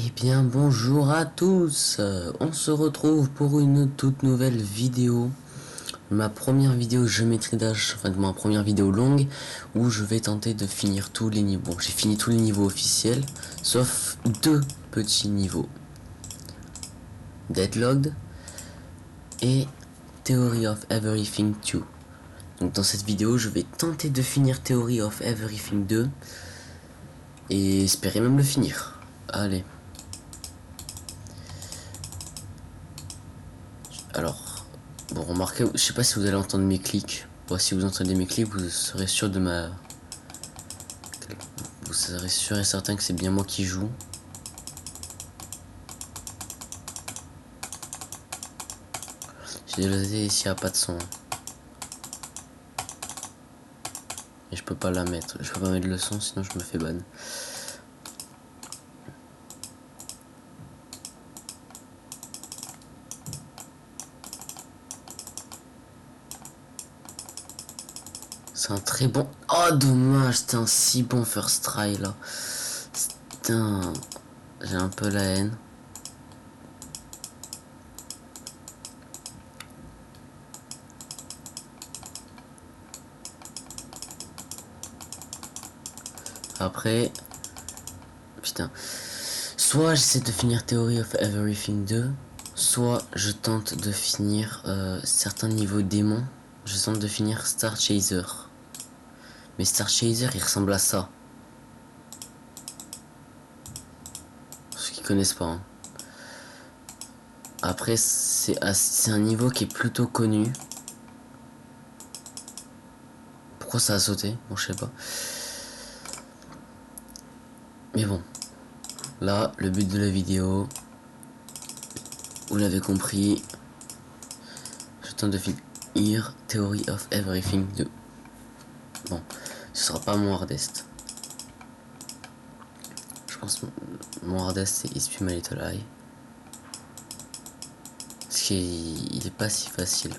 Eh bien bonjour à tous, on se retrouve pour une toute nouvelle vidéo. Ma première vidéo Géométrie Dash, enfin ma première vidéo longue où je vais tenter de finir tous les niveaux. Bon, j'ai fini tous les niveaux officiels, sauf deux petits niveaux. Deadlocked et Theory of Everything 2. Donc dans cette vidéo je vais tenter de finir Theory of Everything 2 et espérer même le finir. Allez. Alors, bon, remarquez, je sais pas si vous allez entendre mes clics. Bon, si vous entendez mes clics, vous serez sûr de ma... Vous serez sûr et certain que c'est bien moi qui joue. J'ai désolé s'il n'y a pas de son. Et je peux pas la mettre. Je peux pas mettre le son, sinon je me fais ban. C'est un très bon... Oh, dommage, c'était un si bon first try, là. Putain, j'ai un peu la haine. Après... Putain. Soit j'essaie de finir Theory of Everything 2, soit je tente de finir certains niveaux démons. Je tente de finir Star Chaser. Mais Star Chaser, il ressemble à ça. Pour ceux qui connaissent pas. Hein. Après, c'est un niveau qui est plutôt connu. Pourquoi ça a sauté? Bon, je sais pas. Mais bon. Là, le but de la vidéo, vous l'avez compris. Je tente de finir Theory of Everything 2. Bon, ce sera pas mon hardest. Je pense que mon hardest c'est It's My Little Eye. Parce qu'il est pas si facile.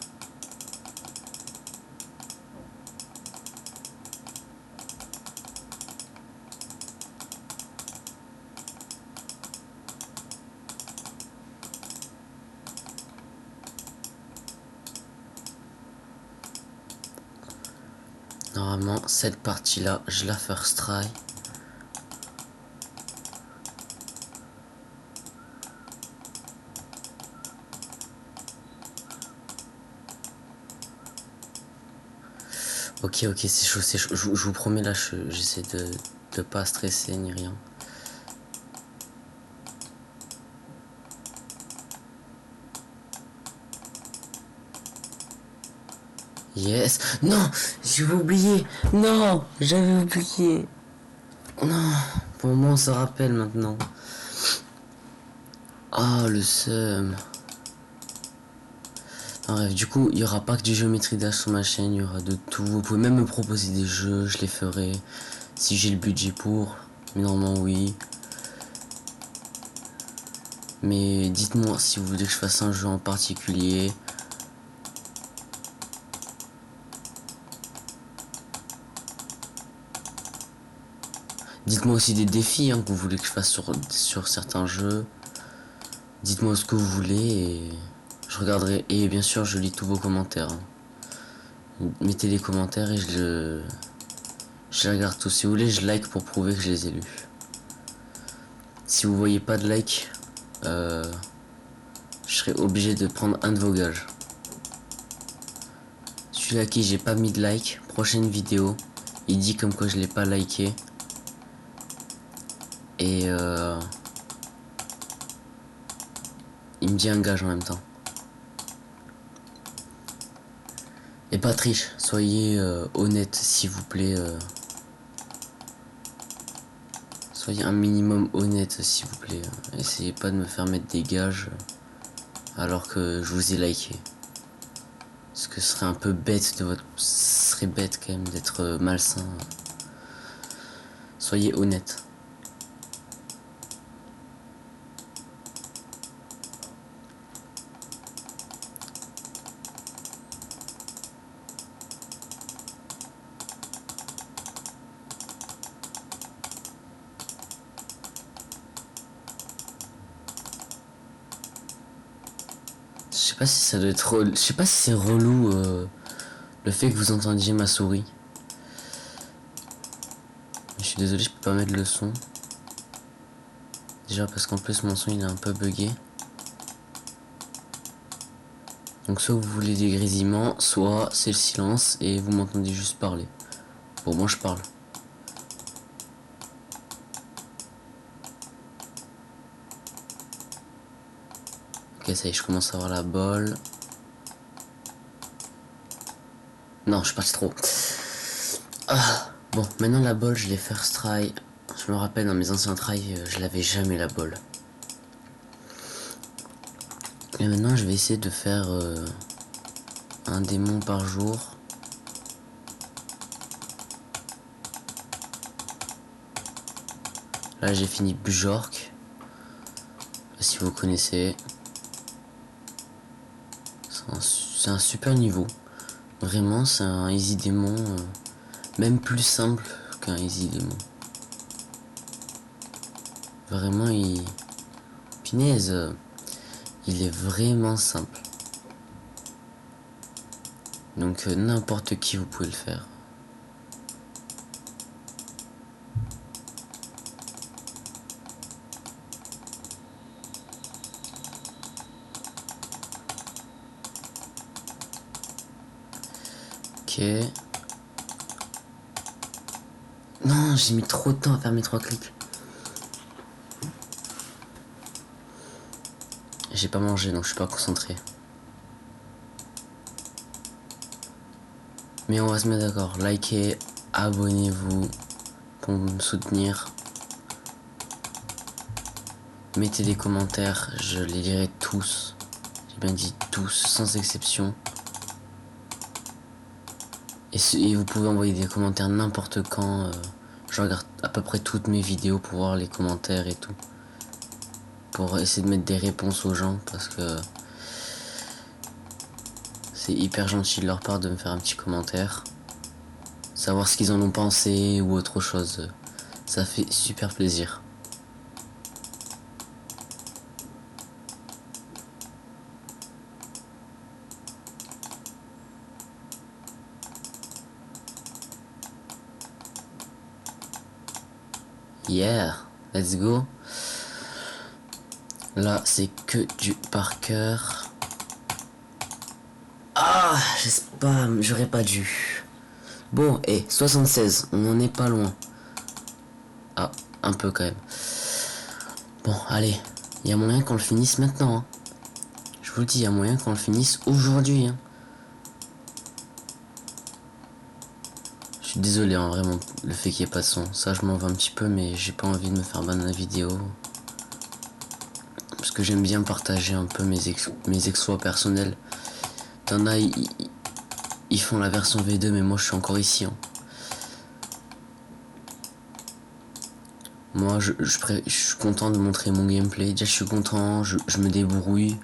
Normalement, cette partie-là, je la first try. Ok, c'est chaud, c'est chaud. Je vous promets, là, j'essaie de pas stresser ni rien. Yes. Non, j'avais oublié. Non, j'avais oublié. Non, pour moi, on se rappelle maintenant. Ah, le seum. Bref, du coup, il y aura pas que du Géométrie Dash sur ma chaîne, il y aura de tout. Vous pouvez même me proposer des jeux, je les ferai. Si j'ai le budget pour. Mais normalement, oui. Mais dites-moi si vous voulez que je fasse un jeu en particulier. Dites-moi aussi des défis que vous voulez que je fasse sur certains jeux. Dites-moi ce que vous voulez et je regarderai. Et bien sûr, je lis tous vos commentaires. Mettez les commentaires et je les regarde tous. Si vous voulez, je like pour prouver que je les ai lus. Si vous voyez pas de like, je serai obligé de prendre un de vos gages. Celui à qui j'ai pas mis de like, prochaine vidéo, il dit comme quoi je l'ai pas liké. Et il me dit un gage en même temps. Et pas triche, soyez honnête s'il vous plaît. Soyez un minimum honnête s'il vous plaît. Essayez pas de me faire mettre des gages alors que je vous ai liké. Parce que ce serait un peu bête de votre... Ce serait bête quand même d'être malsain. Soyez honnête. sais pas si ça doit être... Je sais pas si c'est relou le fait que vous entendiez ma souris. Je suis désolé, je peux pas mettre le son. Déjà parce qu'en plus mon son il est un peu bugué. Donc soit vous voulez des grésillements, soit c'est le silence et vous m'entendez juste parler. Bon, moi je parle. Ok, ça y est, je commence à avoir la bolle. Non, je suis parti trop. Ah, bon, maintenant la bolle, je l'ai first try. Je me rappelle, dans mes anciens tries, je l'avais jamais la bolle. Et maintenant, je vais essayer de faire un démon par jour. Là, j'ai fini Bjork. Si vous connaissez. C'est un super niveau. Vraiment, c'est un easy démon. Même plus simple qu'un easy démon. Vraiment, Punaise, il est vraiment simple. Donc n'importe qui vous pouvez le faire. Ok. Non, j'ai mis trop de temps à faire mes 3 clics. J'ai pas mangé donc je suis pas concentré. Mais on va se mettre d'accord. Likez, abonnez-vous pour me soutenir. Mettez des commentaires, je les lirai tous. J'ai bien dit tous, sans exception. Et vous pouvez envoyer des commentaires n'importe quand. Je regarde à peu près toutes mes vidéos pour voir les commentaires et tout. Pour essayer de mettre des réponses aux gens parce que c'est hyper gentil de leur part de me faire un petit commentaire. Savoir ce qu'ils en ont pensé ou autre chose. Ça fait super plaisir. Yeah, let's go. Là, c'est que du par cœur. Ah, j'espère, j'aurais pas dû. Bon, et 76, on en est pas loin. Ah, un peu quand même. Bon, allez, il y a moyen qu'on le finisse maintenant. Hein. Je vous le dis, il y a moyen qu'on le finisse aujourd'hui. Hein. Je suis désolé, hein, vraiment, le fait qu'il n'y ait pas de son. Ça, je m'en veux un petit peu, mais j'ai pas envie de me faire ban la vidéo. Parce que j'aime bien partager un peu mes exploits personnels. T'en as, ils font la version V2, mais moi je suis encore ici. Hein. Moi, je suis content de montrer mon gameplay. Déjà, je suis content, je me débrouille.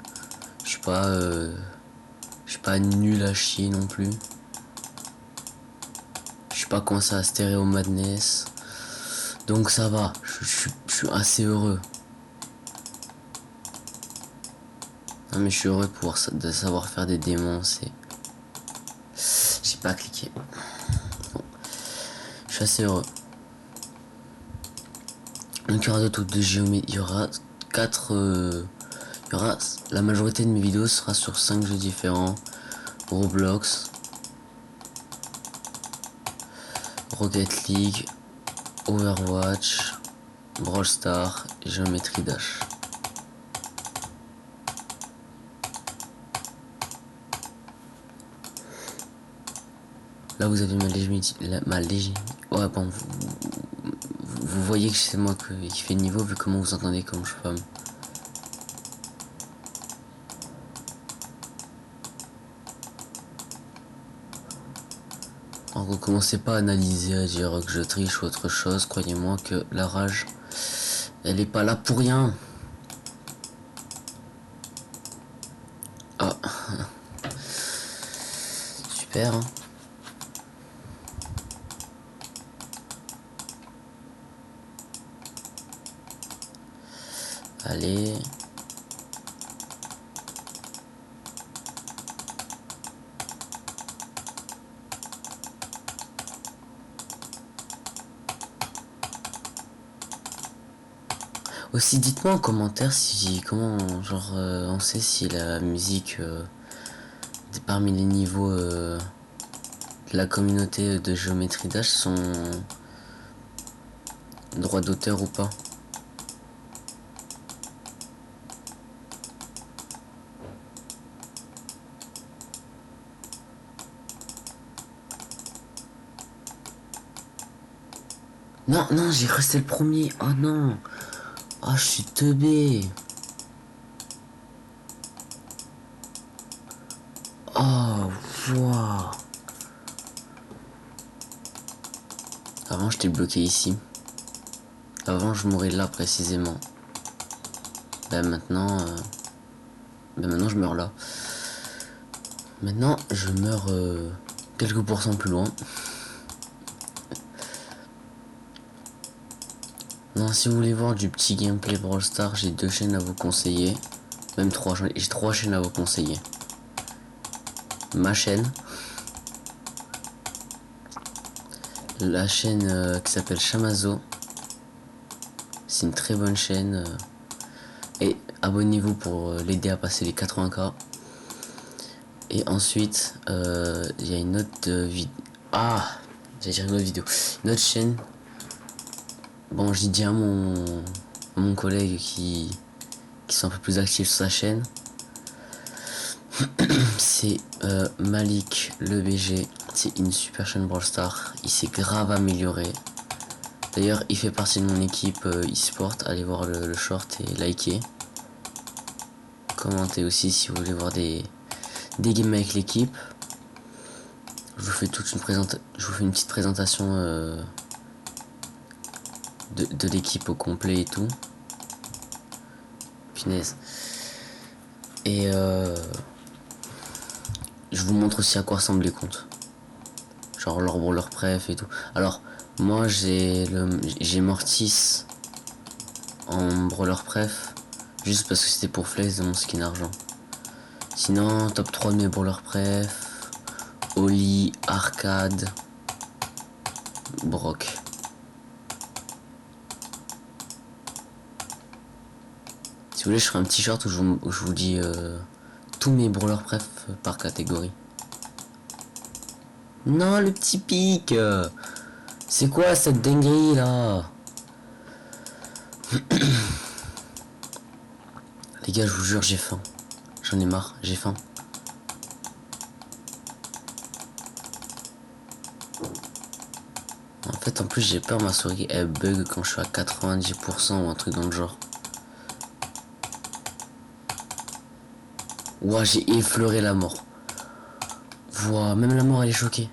Je suis pas nul à chier non plus. Je suis pas coincé à Stereo Madness. Donc ça va, je suis assez heureux. Non mais je suis heureux de savoir faire des démons, c'est... J'ai pas cliqué. Bon. Je suis assez heureux. Donc il y aura de tout de géométrie. Il y aura 4... il y aura... La majorité de mes vidéos sera sur 5 jeux différents. Roblox. Rocket League. Overwatch. Brawl Stars. Et Geometry Dash. Là vous avez ma légende. Ouais bon, vous voyez que c'est moi qui fais le niveau vu comment vous entendez comme je femme. Alors recommencez pas à analyser, à dire que je triche ou autre chose, croyez-moi que la rage, elle est pas là pour rien. Ah. Super hein. Allez. Aussi, dites-moi en commentaire si comment genre on sait si la musique parmi les niveaux de la communauté de Géométrie Dash sont droit d'auteur ou pas. Non, non, j'ai cru que c'était le premier. Oh non. Oh, je suis teubé. Oh, wow. Avant, j'étais bloqué ici. Avant, je mourais là précisément. Ben maintenant, maintenant, je meurs là. Maintenant, je meurs quelques pourcents plus loin. Non, si vous voulez voir du petit gameplay Brawl Stars, j'ai 2 chaînes à vous conseiller. Même 3, j'ai 3 chaînes à vous conseiller. Ma chaîne. La chaîne qui s'appelle Chamazo. C'est une très bonne chaîne. Et abonnez-vous pour l'aider à passer les 80K. Et ensuite, il y a une autre vidéo. Ah, j'allais dire une autre vidéo. Une autre chaîne. Bon, j'ai dit à mon collègue qui sont un peu plus actifs sur sa chaîne. C'est Malik le BG. C'est une super chaîne Brawl Stars. Il s'est grave amélioré. D'ailleurs, il fait partie de mon équipe e-sport. Allez voir le short et liker. Commentez aussi si vous voulez voir des games avec l'équipe. Je vous fais je vous fais une petite présentation de l'équipe au complet et tout. Punaise. Et je vous montre aussi à quoi ressemblent les comptes. Genre leur préf et tout. Alors, moi j'ai Mortis en brawler préf. Juste parce que c'était pour flex de mon skin argent. Sinon, top 3 de mes brawlers préf. Oli, Arcade, Brock. Si vous voulez, je ferai un petit short où je vous dis tous mes brawlers préf par catégorie. Non, le petit pic. C'est quoi cette dinguerie là? Les gars, je vous jure, j'ai faim. J'en ai marre, j'ai faim. En fait, en plus, j'ai peur, ma souris elle bug quand je suis à 90% ou un truc dans le genre. Ouah, j'ai effleuré la mort. Ouah, même la mort elle est choquée.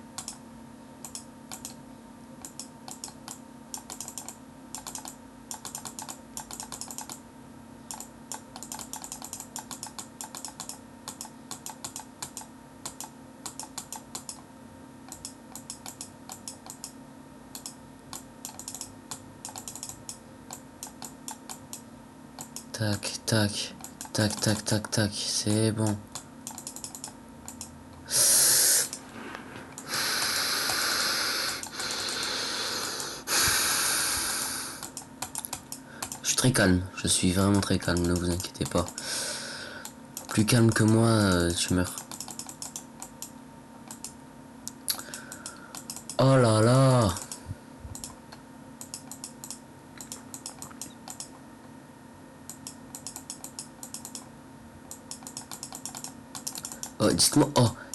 Tac, tac, tac, tac, tac, tac, c'est bon. Je suis très calme, je suis vraiment très calme, ne vous inquiétez pas. Plus calme que moi, tu meurs. Oh là là.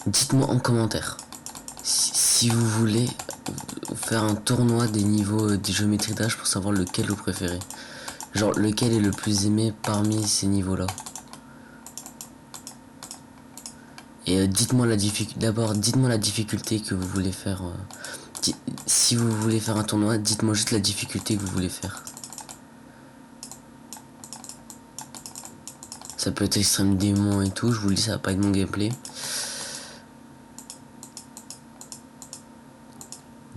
Dites-moi en commentaire si vous voulez faire un tournoi des niveaux des géométries d'âge pour savoir lequel vous préférez. Genre lequel est le plus aimé parmi ces niveaux-là. Et dites-moi la difficulté. D'abord, dites-moi la difficulté que vous voulez faire. Si vous voulez faire un tournoi, dites-moi juste la difficulté que vous voulez faire. Ça peut être extrême démon et tout, je vous le dis, ça va pas être mon gameplay.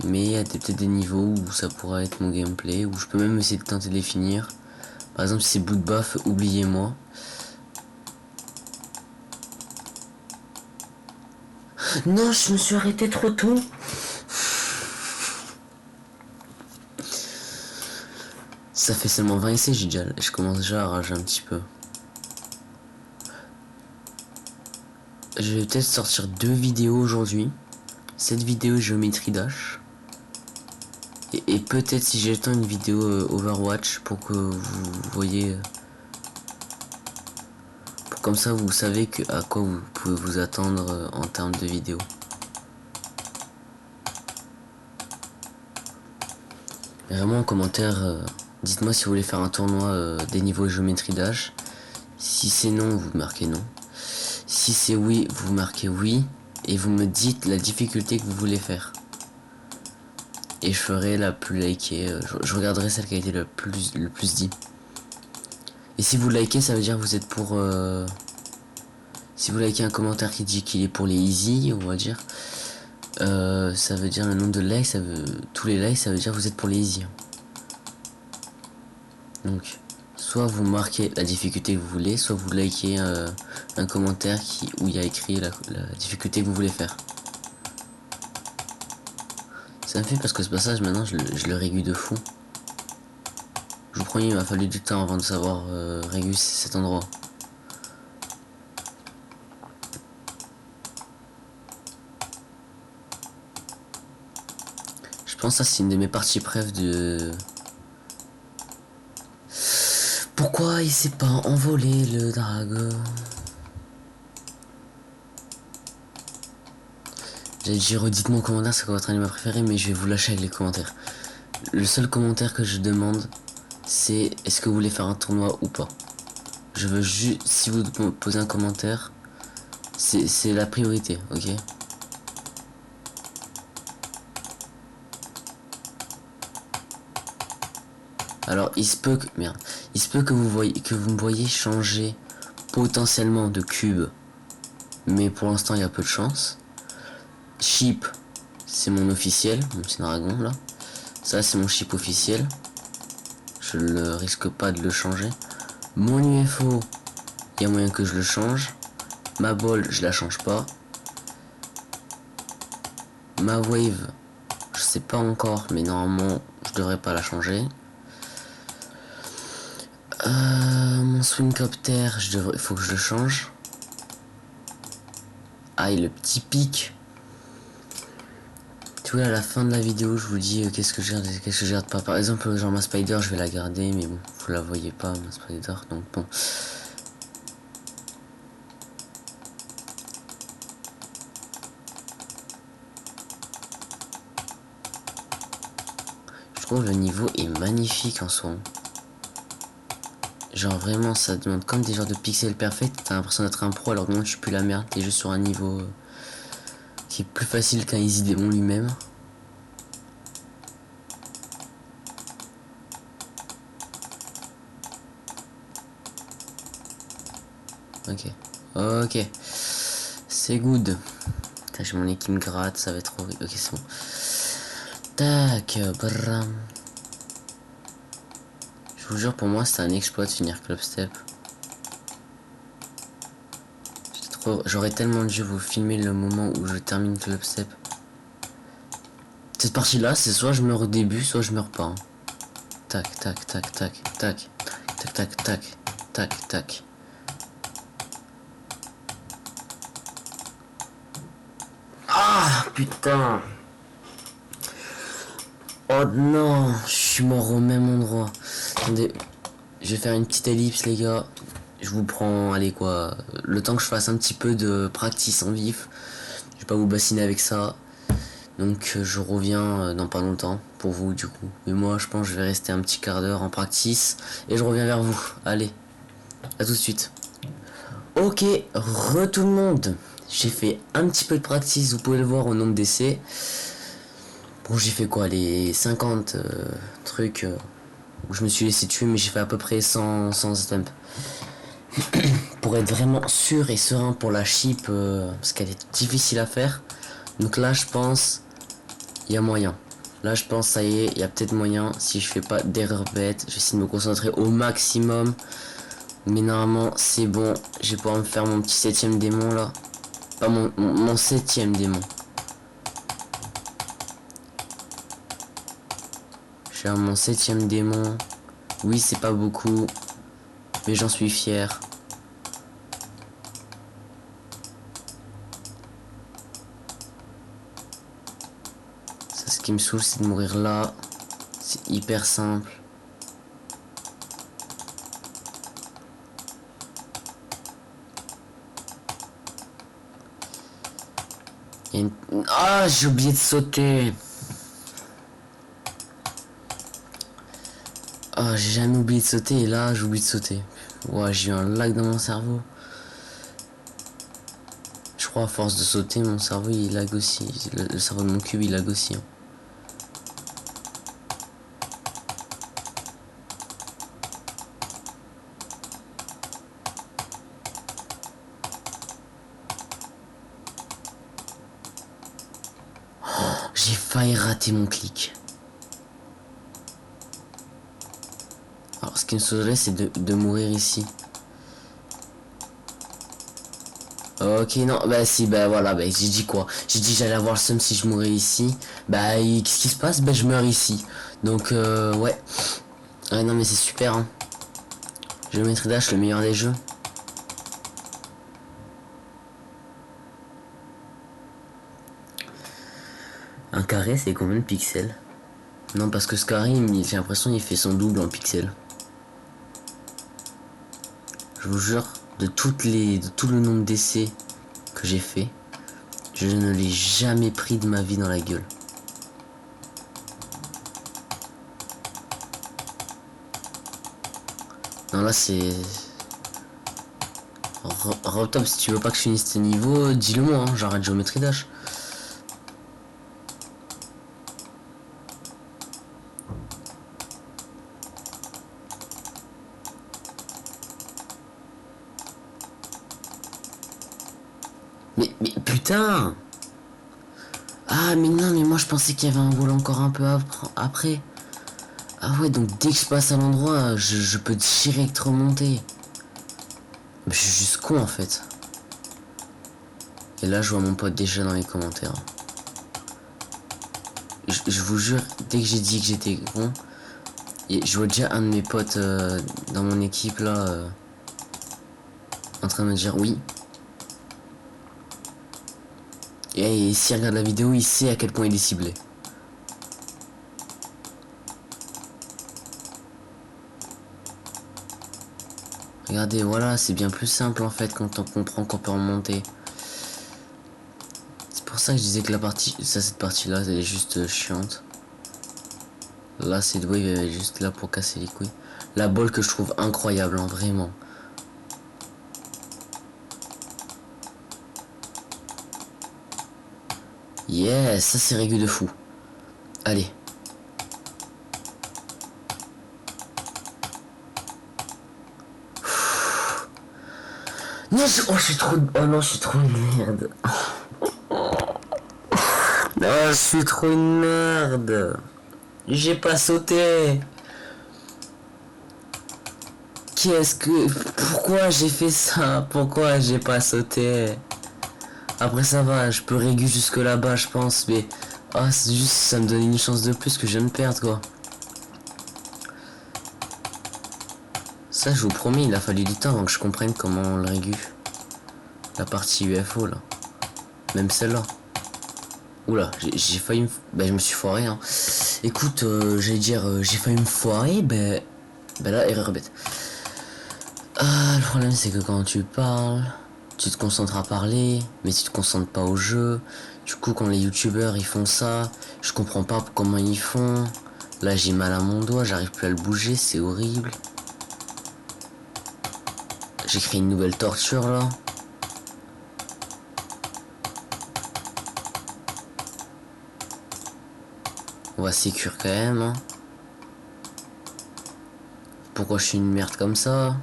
Mais il y a peut-être des niveaux où ça pourra être mon gameplay, où je peux même essayer de tenter de les finir. Par exemple, si c'est bout de baf, oubliez-moi. Non, je me suis arrêté trop tôt. Ça fait seulement 20 essais, je commence déjà à rager un petit peu. Je vais peut-être sortir 2 vidéos aujourd'hui. Cette vidéo géométrie dash. Et peut-être si j'ai le temps une vidéo Overwatch pour que vous voyez... comme ça vous savez à quoi vous pouvez vous attendre en termes de vidéos. Vraiment en commentaire, dites-moi si vous voulez faire un tournoi des niveaux géométrie dash. Si c'est non, vous marquez non. Si c'est oui, vous marquez oui. Et vous me dites la difficulté que vous voulez faire. Et je ferai la plus likée. Je regarderai celle qui a été le plus dit. Et si vous likez, ça veut dire que vous êtes pour... si vous likez un commentaire qui dit qu'il est pour les easy, on va dire. Ça veut dire le nombre de likes, tous les likes, ça veut dire que vous êtes pour les easy. Donc, soit vous marquez la difficulté que vous voulez, soit vous likez un commentaire où il y a écrit la difficulté que vous voulez faire. Ça me fait parce que ce passage maintenant je le régule de fou. Je vous promets, il m'a fallu du temps avant de savoir réguler cet endroit. Je pense que ça c'est une de mes parties préf de... Pourquoi il s'est pas envolé le dragon? J'allais dire redites-moi en commentaire c'est quoi votre anime préféré, mais je vais vous lâcher avec les commentaires. Le seul commentaire que je demande c'est est-ce que vous voulez faire un tournoi ou pas. Je veux juste, si vous posez un commentaire, c'est la priorité, ok? Alors il se peut que, merde, il se peut que vous me voyez changer potentiellement de cube, mais pour l'instant il y a peu de chance. Chip, c'est mon officiel, mon petit dragon là. Ça c'est mon chip officiel. Je ne risque pas de le changer. Mon UFO, il y a moyen que je le change. Ma ball, je la change pas. Ma wave, je sais pas encore, mais normalement je devrais pas la changer. Mon swingcopter, il faut que je le change. Ah, et le petit pic. Tu vois, à la fin de la vidéo, je vous dis qu'est-ce que je garde pas. Par exemple, genre ma spider, je vais la garder, mais bon, vous la voyez pas, ma spider, donc bon. Je trouve le niveau est magnifique en soi. Genre vraiment, ça demande comme des genres de pixels parfaits. T'as l'impression d'être un pro, alors que moi je suis plus la merde. T'es juste sur un niveau qui est plus facile qu'un Easy Demon lui-même. Ok. Ok. C'est good. J'ai mon nez qui me gratte, ça va être horrible. Ok, c'est bon. Tac, bram. Je vous jure, pour moi, c'est un exploit de finir Clubstep. J'aurais tellement dû vous filmer le moment où je termine Clubstep. Cette partie-là, c'est soit je meurs au début, soit je meurs pas. Hein. Tac, tac, tac, tac, tac, tac, tac, tac, tac, tac. Ah, putain. Oh non, je suis mort au même endroit. Attendez, je vais faire une petite ellipse les gars. Je vous prends, allez quoi, le temps que je fasse un petit peu de practice en vif. Je vais pas vous bassiner avec ça. Donc je reviens dans pas longtemps pour vous du coup. Mais moi je pense que je vais rester un petit quart d'heure en practice. Et je reviens vers vous. Allez, à tout de suite. Ok, tout le monde. J'ai fait un petit peu de practice, vous pouvez le voir au nombre d'essais. Bon, j'ai fait quoi, les 50 trucs où je me suis laissé tuer, mais j'ai fait à peu près 100 stumps. Pour être vraiment sûr et serein pour la chip, parce qu'elle est difficile à faire. Donc là, je pense, il y a moyen. Là, je pense, ça y est, il y a peut-être moyen. Si je fais pas d'erreur bête, je vais essayer de me concentrer au maximum. Mais normalement, c'est bon. Je vais pouvoir me faire mon petit 7ème démon là. Pas mon 7ème démon. Je vais avoir mon 7ème démon. Oui, c'est pas beaucoup, mais j'en suis fier. Ça, ce qui me saoule, c'est de mourir là. C'est hyper simple. Ah, j'ai oublié de sauter. Ah, j'ai jamais oublié de sauter et là, j'ai oublié de sauter. Ouais, j'ai eu un lag dans mon cerveau. Je crois à force de sauter, mon cerveau il lag aussi. Le cerveau de mon cube il lag aussi. Hein. J'ai failli rater mon clic. Alors ce qui me sauverait c'est de mourir ici. Ok non bah si bah voilà bah j'ai dit quoi. J'ai dit j'allais avoir le seum si je mourais ici. Bah qu'est-ce qui se passe? Bah je meurs ici. Donc ouais. Ouais non mais c'est super hein. Geometry Dash le meilleur des jeux. Un carré c'est combien de pixels? Non parce que ce carré j'ai l'impression il fait son double en pixels. Je vous jure, de tout le nombre d'essais que j'ai fait, je ne l'ai jamais pris de ma vie dans la gueule. Non là c'est... Robtop, si tu veux pas que je finisse tes niveaux, dis-le moi, hein, j'arrête Geometry Dash. Mais putain! Ah mais non mais moi je pensais qu'il y avait un wall encore un peu après. Ah ouais donc dès que je passe à l'endroit je peux direct remonter. Mais je suis juste con en fait. Et là je vois mon pote déjà dans les commentaires. Je vous jure, dès que j'ai dit que j'étais con, je vois déjà un de mes potes dans mon équipe là en train de me dire oui. Et s'il regarde la vidéo, il sait à quel point il est ciblé. Regardez, voilà, c'est bien plus simple en fait quand on comprend qu'on peut remonter. C'est pour ça que je disais que cette partie-là, elle est juste chiante. Là, cette wave elle est juste là pour casser les couilles. La balle que je trouve incroyable, hein, vraiment. Yes, ça c'est régulier de fou. Allez. Non, je suis trop... Oh non, je suis trop une merde. Non, je suis trop une merde. J'ai pas sauté. Qu'est-ce que... Pourquoi j'ai fait ça? Pourquoi j'ai pas sauté? Après ça va, je peux régu jusque là-bas je pense, mais... Ah, c'est juste, ça me donne une chance de plus que je viens de perdre quoi. Ça je vous promets, il a fallu du temps avant que je comprenne comment on le régu. La partie UFO là. Même celle-là. Oula, j'ai failli me... Bah je me suis foiré hein. Écoute, j'allais dire, j'ai failli me foirer, ben là, erreur bête. Ah, le problème c'est que quand tu parles, tu te concentres à parler, mais tu te concentres pas au jeu. Du coup, quand les youtubeurs ils font ça, je comprends pas comment ils font. Là, j'ai mal à mon doigt, j'arrive plus à le bouger, c'est horrible. J'ai créé une nouvelle torture là. On va sécure quand même. Hein. Pourquoi je suis une merde comme ça?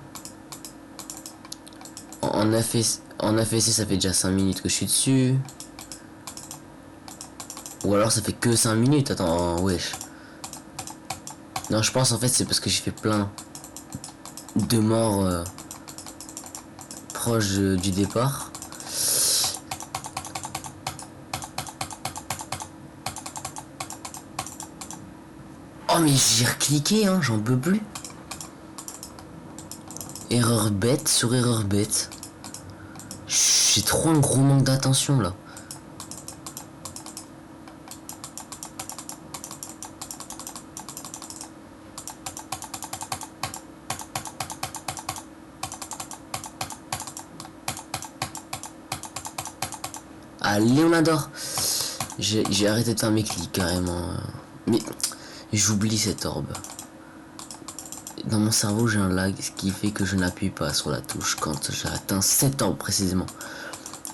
En AFC, ça fait déjà 5 minutes que je suis dessus. Ou alors ça fait que 5 minutes. Attends, wesh. Non, je pense en fait c'est parce que j'ai fait plein de morts proches du départ. Oh mais j'ai recliqué hein, j'en peux plus. Erreur bête sur erreur bête. J'ai trop un gros manque d'attention là. Allez, on adore. J'ai arrêté de faire mes clics carrément. Mais j'oublie cette orbe. Dans mon cerveau, j'ai un lag, ce qui fait que je n'appuie pas sur la touche quand j'ai atteint cette orbe précisément.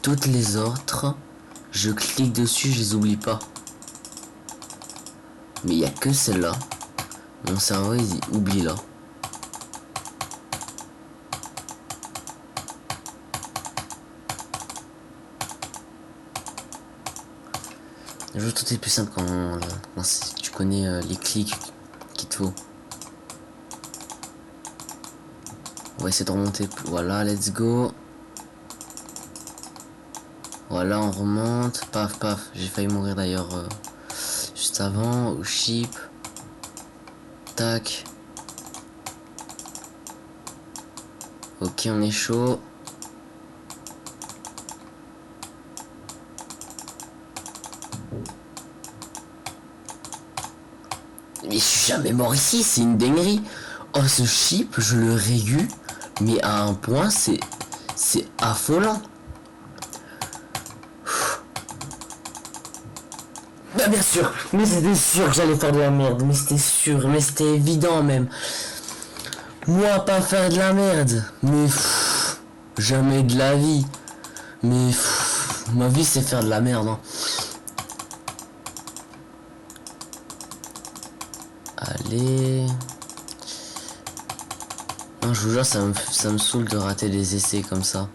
Toutes les autres, je clique dessus, je les oublie pas. Mais il n'y a que celle-là. Mon cerveau, il oublie là. Le jeu tout est plus simple quand tu connais les clics qu'il te faut. On va essayer de remonter. Voilà, let's go. Voilà, on remonte. Paf, paf. J'ai failli mourir d'ailleurs juste avant. Au chip. Tac. Ok, on est chaud. Mais je suis jamais mort ici, c'est une dinguerie. Oh, ce chip, je le régule, mais à un point, c'est affolant. Bah bien sûr, mais c'était sûr que j'allais faire de la merde, mais c'était sûr, mais c'était évident même. Moi, pas faire de la merde, mais jamais de la vie. Mais ma vie, c'est faire de la merde. Hein. Allez. Non, je vous jure, ça me saoule de rater des essais comme ça.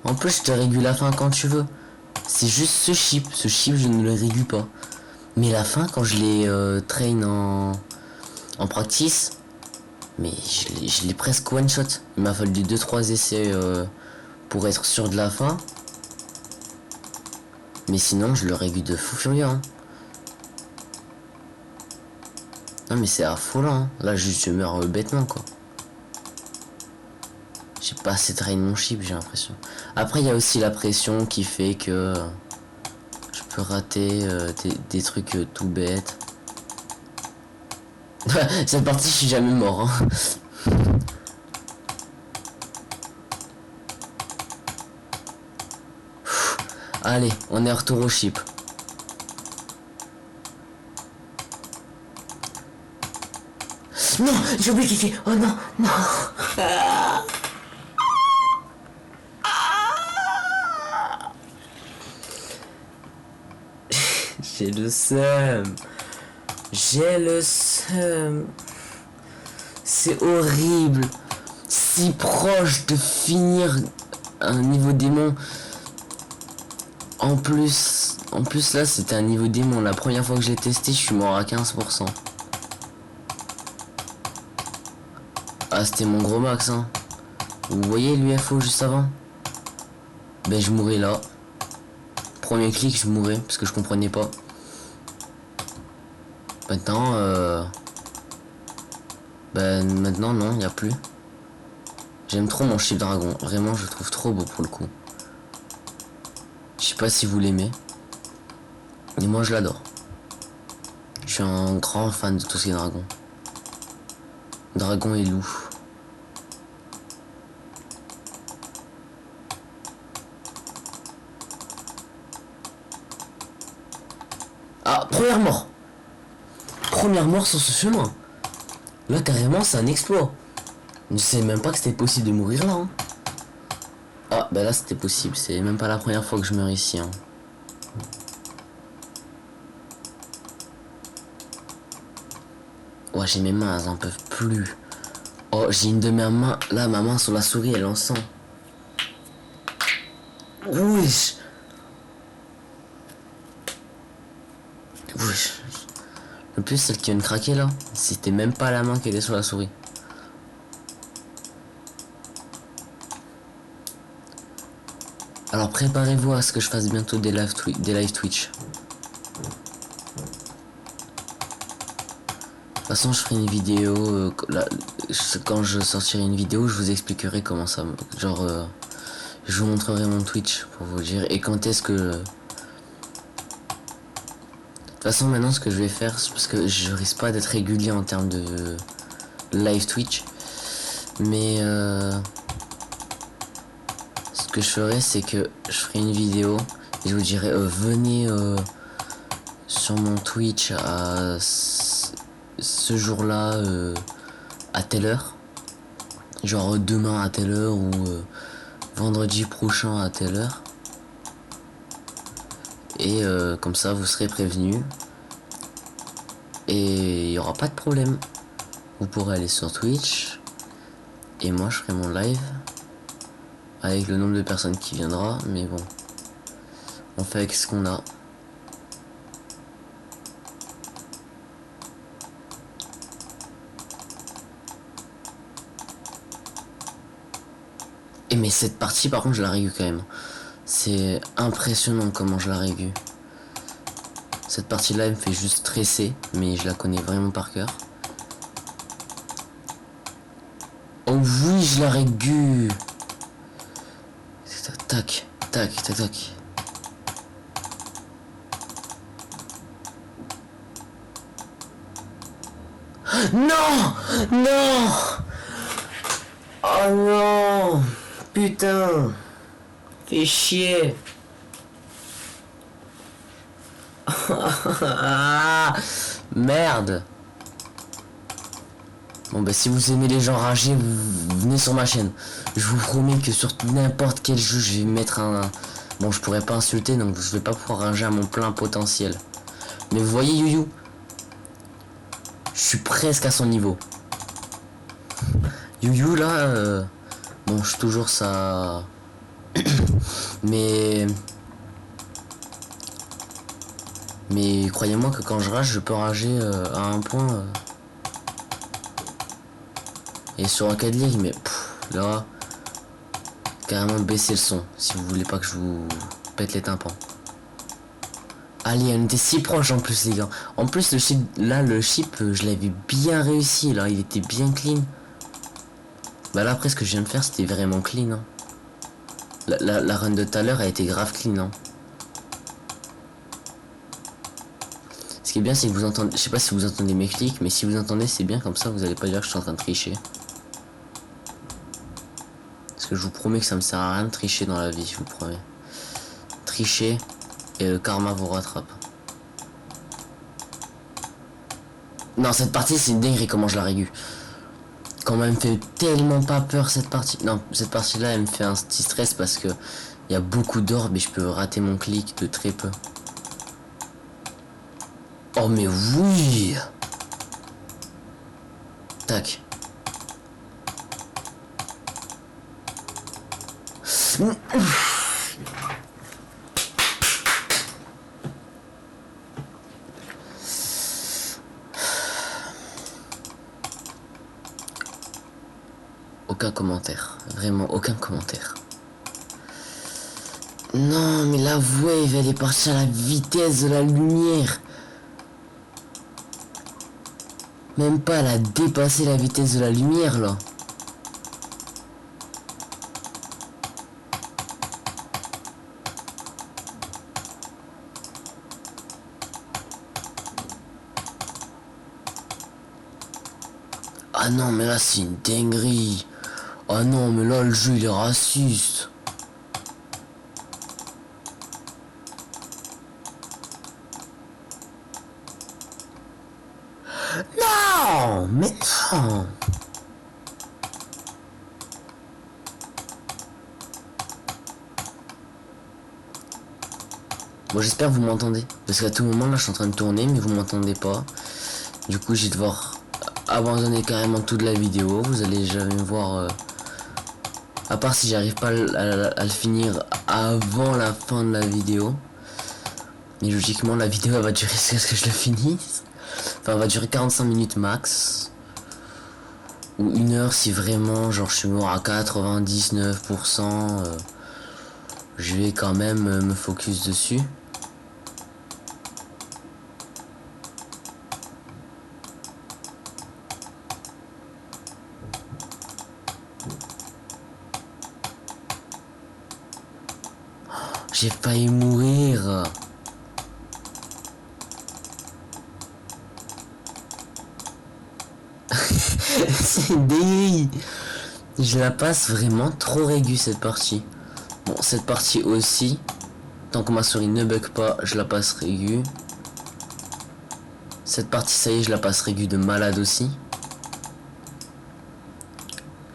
En plus, je te régule la fin quand tu veux. C'est juste ce chip. Ce chip, je ne le régule pas. Mais la fin, quand je les train en practice, mais je l'ai presque one shot. Il m'a fallu 2-3 essais pour être sûr de la fin. Mais sinon, je le régule de fou furieux. Hein. Non mais c'est affolant, hein. Là juste je meurs bêtement quoi. J'ai pas assez train mon chip, j'ai l'impression. Après il y a aussi la pression qui fait que je peux rater des trucs tout bêtes. Cette partie je suis jamais mort hein. Allez, on est retour au chip. Non, j'ai oublié de cliquer. Oh non, non. J'ai le seum. J'ai le seum. C'est horrible. Si proche de finir un niveau démon. En plus là c'était un niveau démon. La première fois que j'ai testé, je suis mort à 15%. Ah, c'était mon gros max, hein. Vous voyez l'UFO juste avant? Ben, je mourais là. Premier clic, je mourais parce que je comprenais pas. Maintenant, ben, maintenant, non, il n'y a plus. J'aime trop mon chip dragon. Vraiment, je le trouve trop beau pour le coup. Je sais pas si vous l'aimez. Mais moi, je l'adore. Je suis un grand fan de tout ce qui est dragon. Dragon et loup. Ah, première mort. Première mort sur ce chemin. Là, carrément, c'est un exploit. Je savais même pas que c'était possible de mourir là. Hein. Ah, bah là, c'était possible. C'est même pas la première fois que je meurs ici. Hein. Ouais, j'ai mes mains, elles en peuvent plus. Oh, j'ai une de mes mains. Là, ma main sur la souris, elle en sent. Wesh. Wesh. Le plus, celle qui vient de craquer là, c'était même pas la main qui était sur la souris. Alors préparez-vous à ce que je fasse bientôt des live Twitch. toute façon, je ferai une vidéo. Quand je sortirai une vidéo, je vous expliquerai comment ça. Genre, je vous montrerai mon Twitch pour vous dire. Et quand est-ce que. De toute façon, maintenant, ce que je vais faire, c'est parce que je risque pas d'être régulier en termes de live Twitch. Mais ce que je ferai, c'est que je ferai une vidéo et je vous dirai venez sur mon Twitch à ce jour-là à telle heure. Genre demain à telle heure ou vendredi prochain à telle heure. Et comme ça, vous serez prévenus. Et il n'y aura pas de problème. Vous pourrez aller sur Twitch. Et moi, je ferai mon live. Avec le nombre de personnes qui viendra. Mais bon. On fait avec ce qu'on a. Et mais cette partie, par contre, je la régue quand même. C'est impressionnant comment je la régue. Cette partie-là, elle me fait juste stresser. Mais je la connais vraiment par cœur. Oh oui, je la régue. Tac, tac, tac, tac. Non! Non! Oh non! Putain! Fais chier! Merde! Bon bah si vous aimez les gens ragés, vous venez sur ma chaîne. Je vous promets que sur n'importe quel jeu, je vais mettre un... Bon, je pourrais pas insulter, donc je vais pas pouvoir rager à mon plein potentiel. Mais vous voyez Youyou? Je suis presque à son niveau. Youyou là, bon, je suis toujours ça... Mais croyez-moi que quand je rage, je peux rager à un point... Et sur Rocket League, mais là, carrément baisser le son si vous voulez pas que je vous pète les tympans. Allez, on était si proche en plus, les gars. En plus, le chip, là, je l'avais bien réussi, là, il était bien clean. Bah là, après, ce que je viens de faire, c'était vraiment clean. Hein. La run de tout à l'heure a été grave clean. Hein. Ce qui est bien, c'est que vous entendez, je sais pas si vous entendez mes clics, mais si vous entendez, c'est bien, comme ça, vous allez pas dire que je suis en train de tricher. Parce que je vous promets que ça me sert à rien de tricher dans la vie, je vous promets. Tricher et le karma vous rattrape. Non, cette partie c'est une dinguerie comment je la régule. Quand même, elle me fait tellement pas peur cette partie. Non, cette partie là elle me fait un petit stress parce que il y a beaucoup d'orbes et je peux rater mon clic de très peu. Oh mais oui. Tac. Aucun commentaire, vraiment aucun commentaire. Non mais la wave elle est partie à la vitesse de la lumière. Même pas, elle a dépassé la vitesse de la lumière là. Ah non mais là c'est une dinguerie. Ah non mais là le jeu il est raciste. Non mais non. Bon j'espère que vous m'entendez. Parce qu'à tout moment là je suis en train de tourner mais vous m'entendez pas. Du coup je vais devoir abandonner carrément toute la vidéo. Vous allez jamais me voir... À part si j'arrive pas à le finir avant la fin de la vidéo. Mais logiquement la vidéo elle va durer jusqu'à ce que je le finisse. Enfin elle va durer 45 minutes max. Ou 1 heure si vraiment genre je suis mort à 99%. Je vais quand même me focus dessus. J'ai failli mourir. C'est une dinguerie. Je la passe vraiment trop régu cette partie. Bon, cette partie aussi. Tant que ma souris ne bug pas, je la passe régu. Cette partie, ça y est, je la passe régu de malade aussi.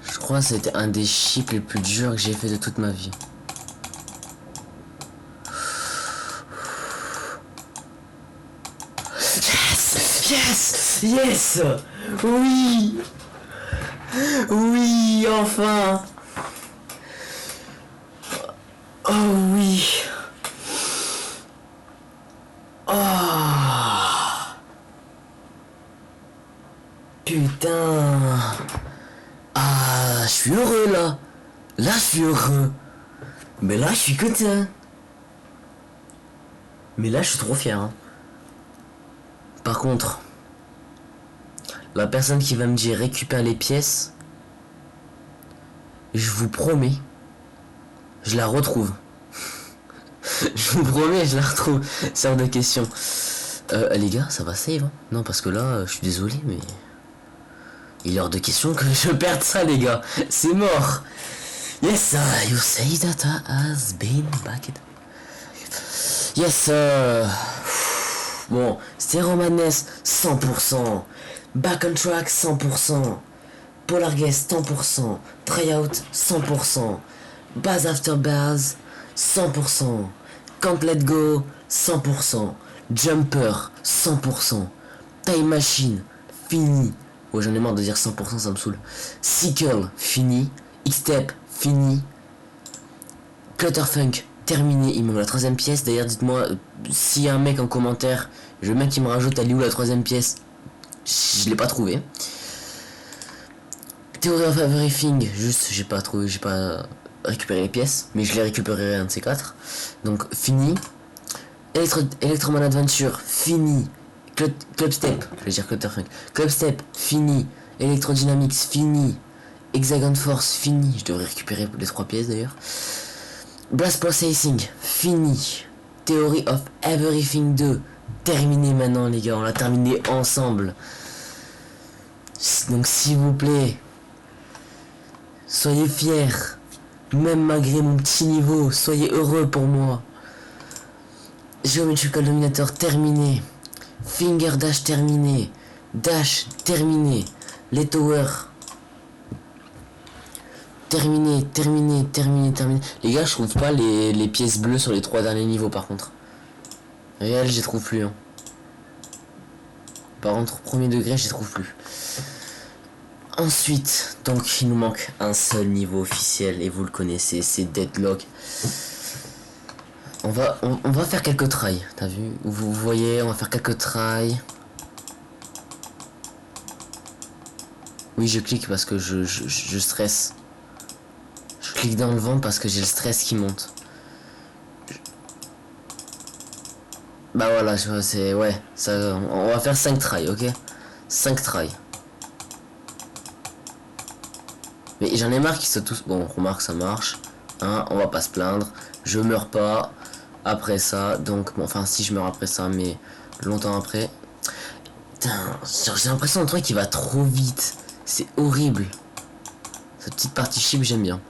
Je crois que c'était un des chips les plus durs que j'ai fait de toute ma vie. Yes! Yes! Yes! Oui! Oui, enfin! Oh oui! Oh! Putain! Ah, je suis heureux là! Là, je suis heureux! Mais là, je suis content! Mais là, je suis trop fier. Hein. Par contre, la personne qui va me dire récupère les pièces, je vous promets, je la retrouve. Je vous promets, je la retrouve. C'est hors de question. Les gars, ça va save hein. Non, parce que là, je suis désolé, mais il est hors de question que je perde ça, les gars. C'est mort. Yes, you say that has been back. Yes, bon, Stereo Madness 100%, Back on Track 100%, Polar Guest 100%, Tryout 100%, Buzz After Buzz 100%, Can't Let Go 100%, Jumper 100%, Time Machine fini. Ouais, j'en ai marre de dire 100%, ça me saoule. Sickle fini, X-Step fini, Clutterfunk terminé. Il me manque la troisième pièce. D'ailleurs, dites-moi s'il y a un mec en commentaire, je veux bien qu'il me rajoute, elle est où la troisième pièce. Je l'ai pas trouvé. Theory of Everything, juste j'ai pas trouvé, j'ai pas récupéré les pièces, mais je les récupérerai un de ces quatre. Donc fini. Electroman Adventure fini. Clubstep, je vais dire Clutterfunk. Clubstep fini. Electrodynamics fini. Hexagon Force fini. Je devrais récupérer les 3 pièces d'ailleurs. Blast Processing fini. Theory of Everything 2 terminé maintenant les gars, on l'a terminé ensemble. Donc s'il vous plaît, soyez fiers, même malgré mon petit niveau, soyez heureux pour moi. Geometrical Dominator terminé. Finger Dash terminé. Dash terminé. Les Towers terminé. Les gars, je trouve pas les pièces bleues sur les 3 derniers niveaux par contre. Réel, j'y trouve plus. Hein. Par contre, premier degré, j'y trouve plus. Ensuite, donc il nous manque un seul niveau officiel et vous le connaissez, c'est Deadlock. On va faire quelques tries, t'as vu? Vous voyez, on va faire quelques tries. Oui, je clique parce que je stresse. Je clique dans le vent parce que j'ai le stress qui monte. Bah voilà, c'est... Ouais, ça, on va faire 5 tries, ok? 5 tries. Mais j'en ai marre qu'ils soient tous... Bon, remarque, ça marche. Hein, on va pas se plaindre. Je meurs pas après ça. Donc, bon, enfin, si je meurs après ça, mais longtemps après. Putain, j'ai l'impression d'un truc qui va trop vite. C'est horrible. Cette petite partie chip, j'aime bien.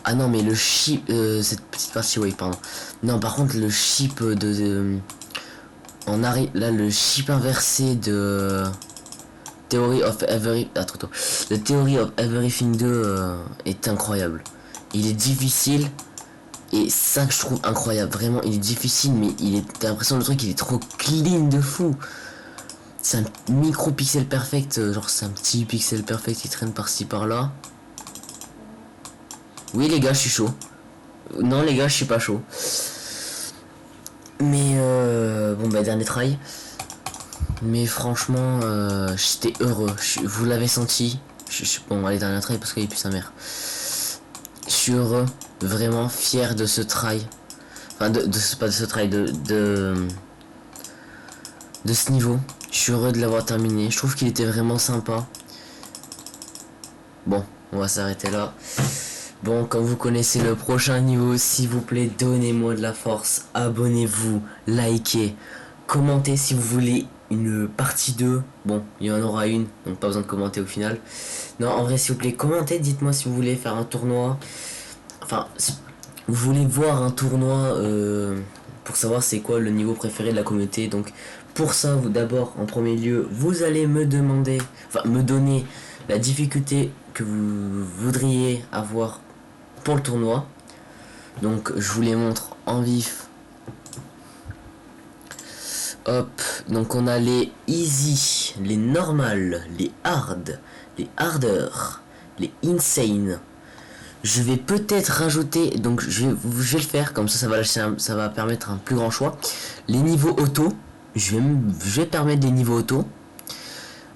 Ah non, mais le chip... cette petite partie, oui, pardon. Non, par contre, le chip on arrive... Là, le chip inversé de... Theory of Every... Ah, trop tôt. Le Theory of Everything 2 est incroyable. Il est difficile. Et ça que je trouve incroyable. Vraiment, il est difficile, mais il est... T'as l'impression le truc, il est trop clean de fou. C'est un micro pixel perfect. Genre, c'est un petit pixel perfect qui traîne par-ci, par-là. Oui, les gars, je suis chaud. Non, les gars, je suis pas chaud. Mais, bon, bah, dernier try. Mais franchement, j'étais heureux. Vous l'avez senti. Bon, allez, dernier try parce qu'il pue sa mère. Je suis heureux. Vraiment fier de ce try. Enfin, pas de ce try, de ce niveau. Je suis heureux de l'avoir terminé. Je trouve qu'il était vraiment sympa. Bon, on va s'arrêter là. Bon, comme vous connaissez le prochain niveau, s'il vous plaît, donnez-moi de la force. Abonnez-vous, likez, commentez si vous voulez une partie 2. Bon, il y en aura une, donc pas besoin de commenter au final. Non, en vrai, s'il vous plaît, commentez, dites-moi si vous voulez faire un tournoi. Enfin, si vous voulez voir un tournoi pour savoir c'est quoi le niveau préféré de la communauté. Donc, pour ça, vous d'abord, en premier lieu, vous allez me demander, enfin, me donner la difficulté que vous voudriez avoir pour le tournoi. Donc je vous les montre en vif. Hop, donc on a les easy, les normal, les hard, les harder, les insane. Je vais peut-être rajouter, donc je vais le faire comme ça, ça va permettre un plus grand choix. Les niveaux auto, je vais permettre des niveaux auto.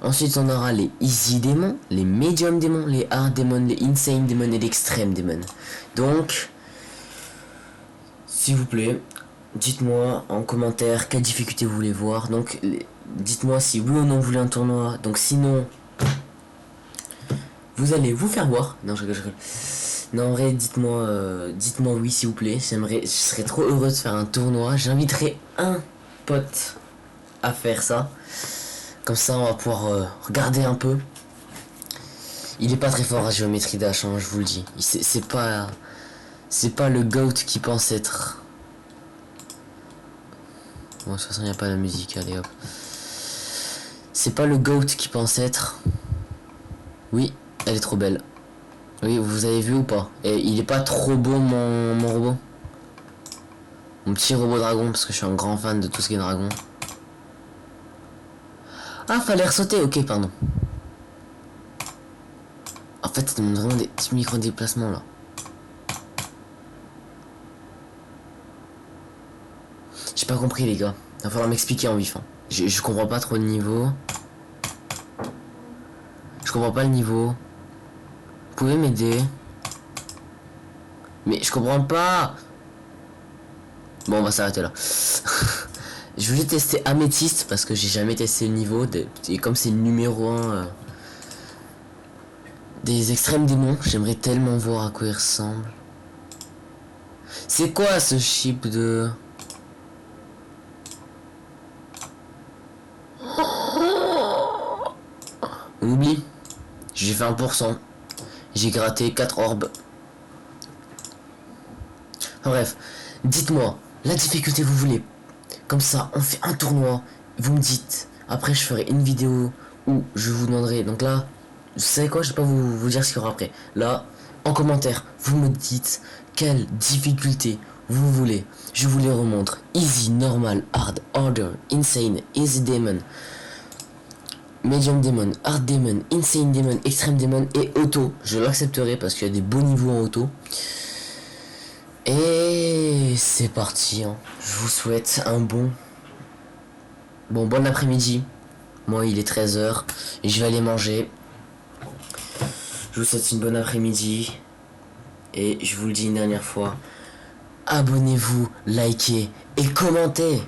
Ensuite, on aura les easy démons, les medium démons, les hard démons, les insane démons et l'extrême démon. Donc, s'il vous plaît, dites-moi en commentaire quelle difficulté vous voulez voir. Donc, dites-moi si oui ou non vous voulez un tournoi. Donc, sinon, vous allez vous faire voir. Non, je rigole. Non, en vrai, dites-moi oui, s'il vous plaît. Je serais trop heureux de faire un tournoi. J'inviterai un pote à faire ça. Comme ça, on va pouvoir regarder un peu. Il est pas très fort à géométrie Dash, hein, je vous le dis. C'est pas le GOAT qui pense être. Bon, de toute façon, il n'y a pas la musique. Allez hop. C'est pas le GOAT qui pense être. Oui, elle est trop belle. Oui, vous avez vu ou pas? Et il est pas trop beau mon robot. Mon petit robot dragon, parce que je suis un grand fan de tout ce qui est dragon. Ah, fallait ressauter, ok, pardon. En fait, ça demande vraiment des petits micro-déplacements là. J'ai pas compris, les gars. Il va falloir m'expliquer en vif. Hein. Je comprends pas trop le niveau. Je comprends pas le niveau. Vous pouvez m'aider? Mais je comprends pas. Bon, on va s'arrêter là. Je voulais tester Améthyste parce que j'ai jamais testé le niveau. Et comme c'est le numéro 1 des extrêmes démons, j'aimerais tellement voir à quoi il ressemble. C'est quoi ce chip de... On oublie. J'ai fait 1%. J'ai gratté 4 orbes. Enfin, bref, dites-moi la difficulté que vous voulez. Comme ça, on fait un tournoi. Vous me dites. Après, je ferai une vidéo où je vous demanderai. Donc là, vous savez quoi? Je vais pas vous dire ce qu'il y aura après. Là, en commentaire, vous me dites quelle difficulté vous voulez. Je vous les remontre. Easy, normal, hard, order, insane, easy demon, medium demon, hard demon, insane demon, extreme demon et auto. Je l'accepterai parce qu'il y a des beaux niveaux en auto. Et c'est parti, hein. Je vous souhaite un bon après-midi. Moi il est 13h et je vais aller manger. Je vous souhaite une bonne après-midi. Et je vous le dis une dernière fois, abonnez-vous, likez et commentez.